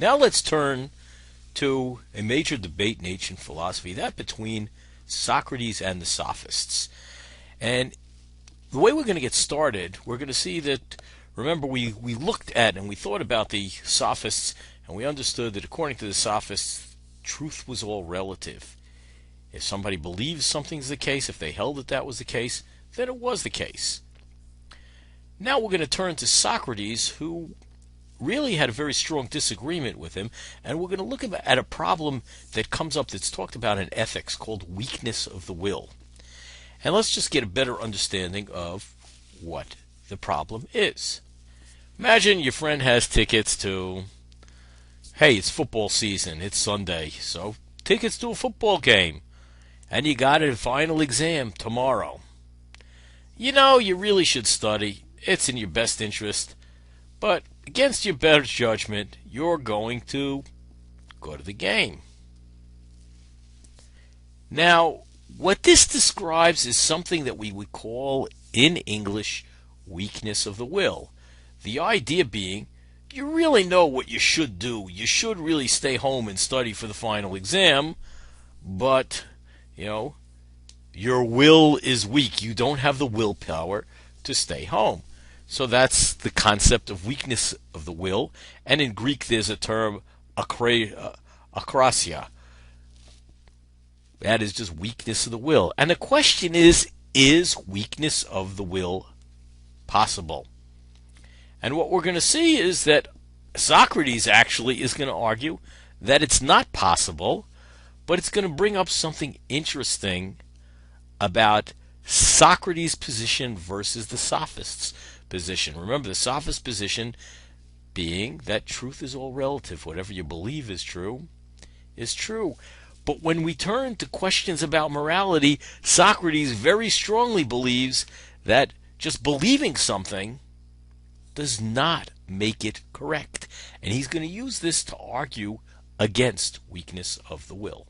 Now let's turn to a major debate in ancient philosophy, that between Socrates and the Sophists. And the way we're going to get started, we're going to see that, remember, we looked at and we thought about the Sophists, and we understood that according to the Sophists, truth was all relative. If somebody believes something's the case, if they held that that was the case, then it was the case. Now we're going to turn to Socrates, who really had a very strong disagreement with him, and we're going to look at a problem that comes up that's talked about in ethics called weakness of the will. And let's just get a better understanding of what the problem is. Imagine your friend has tickets to, hey, it's football season, it's Sunday, so tickets to a football game, and you got a final exam tomorrow. You know, you really should study. It's in your best interest. But against your better judgment, you're going to go to the game. Now, what this describes is something that we would call in English weakness of the will. The idea being, you really know what you should do. You should really stay home and study for the final exam, but, your will is weak. You don't have the willpower to stay home. So that's the concept of weakness of the will. And in Greek, there's a term, akrasia. That is just weakness of the will. And the question is weakness of the will possible? And what we're going to see is that Socrates actually is going to argue that it's not possible, but it's going to bring up something interesting about Socrates' position versus the Sophists' position. Remember, the Sophist position being that truth is all relative. Whatever you believe is true is true. But when we turn to questions about morality, Socrates very strongly believes that just believing something does not make it correct. And he's going to use this to argue against weakness of the will.